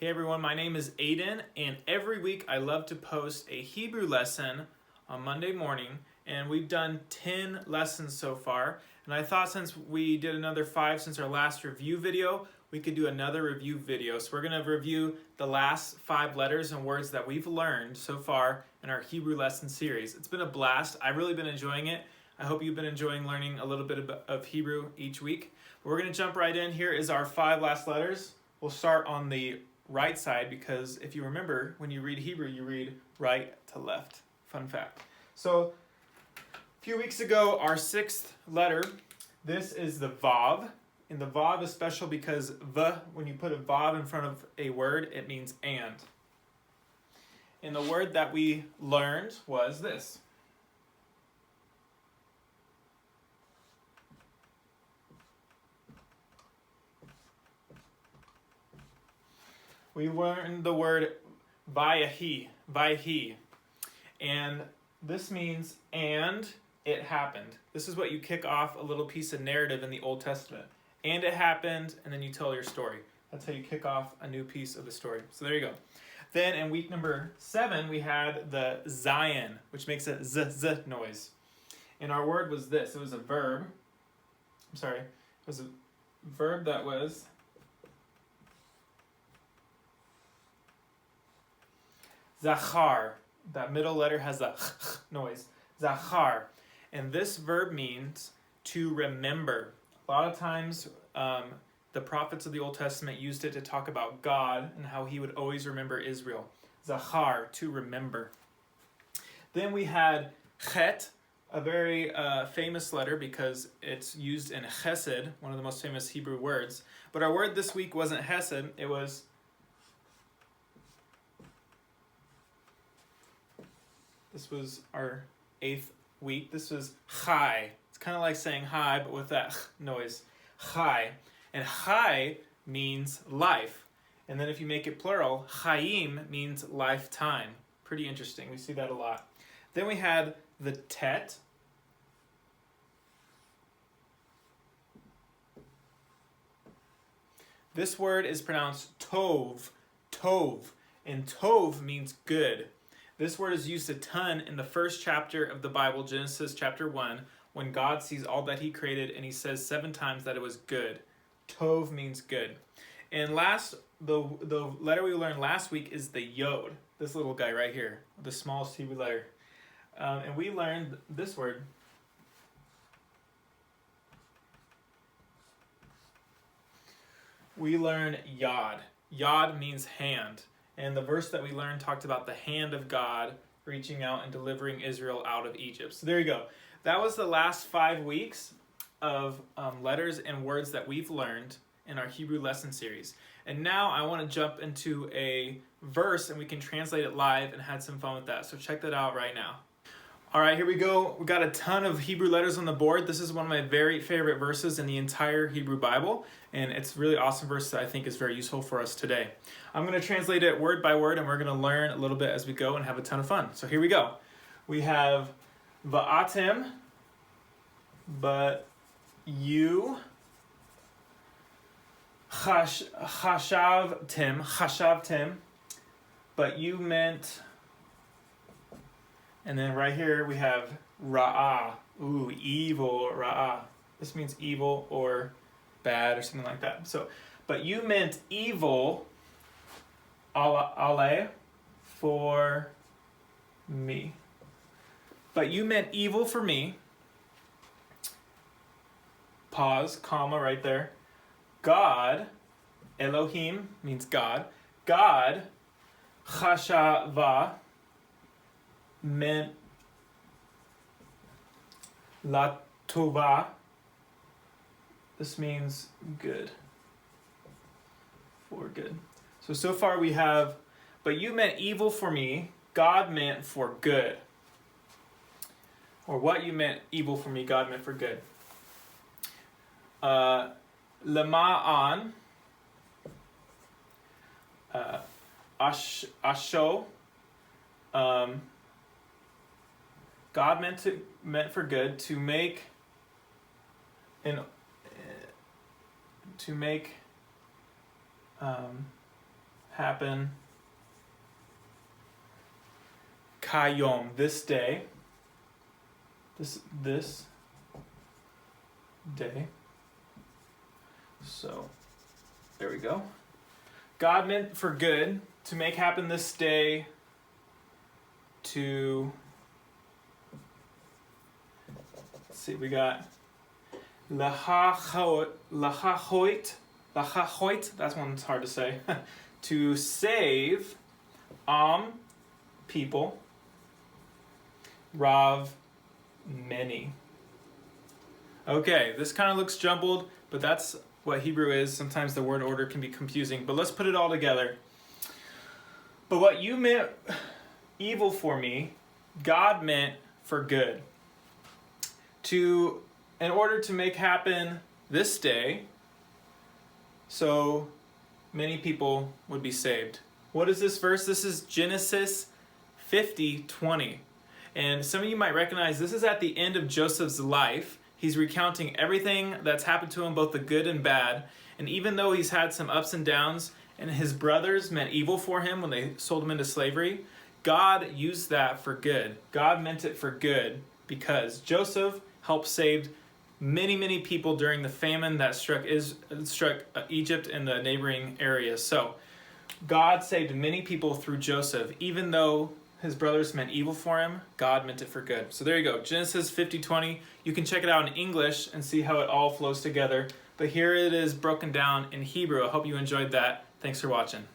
Hey everyone, my name is Aiden, and every week I love to post a Hebrew lesson on Monday morning, and we've done 10 lessons so far, and I thought since we did another 5 since our last review video, we could do another review video. So we're going to review the last 5 letters and words that we've learned so far in our Hebrew lesson series. It's been a blast. I've really been enjoying it. I hope you've been enjoying learning a little bit of Hebrew each week. But we're going to jump right in. Here is our 5 last letters. We'll start on the right side because if you remember, when you read Hebrew, you read right to left. Fun fact. So a few weeks ago, our 6th letter, this is the Vav. And the Vav is special because when you put a Vav in front of a word, it means and. And the word that we learned was this. We learned the word vayahi, and this means and it happened. This is what you kick off a little piece of narrative in the Old Testament. And it happened, and then you tell your story. That's how you kick off a new piece of the story. So there you go. Then in week number 7, we had the Zion, which makes a z noise. And our word was this. It was a verb. It was a verb that was zachar. That middle letter has a noise. Zachar. And this verb means to remember. A lot of times, the prophets of the Old Testament used it to talk about God and how he would always remember Israel. Zachar, to remember. Then we had chet, a very famous letter because it's used in chesed, one of the most famous Hebrew words. But our word this week wasn't hesed, it was this was our 8th week. This was chai. It's kind of like saying hi, but with that noise. Chai. And chai means life. And then if you make it plural, chaim means lifetime. Pretty interesting. We see that a lot. Then we had the tet. This word is pronounced tov. Tov. And tov means good. This word is used a ton in the first chapter of the Bible, Genesis chapter 1, when God sees all that he created and he says 7 times that it was good. Tov means good. And last, the letter we learned last week is the Yod, this little guy right here, the smallest Hebrew letter. And we learned this word. We learned Yod. Yod means hand. And the verse that we learned talked about the hand of God reaching out and delivering Israel out of Egypt. So there you go. That was the last 5 weeks of letters and words that we've learned in our Hebrew lesson series. And now I want to jump into a verse and we can translate it live and have some fun with that. So check that out right now. All right, here we go. We got a ton of Hebrew letters on the board. This is one of my very favorite verses in the entire Hebrew Bible, and it's a really awesome verse that I think is very useful for us today. I'm going to translate it word by word, and we're going to learn a little bit as we go and have a ton of fun. So here we go. We have va'atem, but you, chashavtem, but you meant. And then right here we have ra'ah. Ooh, evil, ra'ah. This means evil or bad or something like that. So, but you meant evil, ale, for me. But you meant evil for me. Pause, comma right there. God, Elohim means God. God, chashava, meant la tova. This means good. For good. So far we have, but you meant evil for me, God meant for good. Or what you meant evil for me, God meant for good. Lema'an, asho, God meant for good, to make happen kayom, this day. This day. So, there we go. God meant for good to make happen this day to, let's see, we got lahachoit, that's one that's hard to say, to save people, Rav, many. Okay, this kind of looks jumbled, but that's what Hebrew is. Sometimes the word order can be confusing, but let's put it all together. But what you meant evil for me, God meant for good. In order to make happen this day, so many people would be saved. What is this verse? This is Genesis 50:20. And some of you might recognize this is at the end of Joseph's life. He's recounting everything that's happened to him, both the good and bad. And even though he's had some ups and downs, and his brothers meant evil for him when they sold him into slavery, God used that for good. God meant it for good because Joseph helped save many, many people during the famine that struck Egypt and the neighboring areas. So God saved many people through Joseph. Even though his brothers meant evil for him, God meant it for good. So there you go, Genesis 50:20. You can check it out in English and see how it all flows together. But here it is broken down in Hebrew. I hope you enjoyed that. Thanks for watching.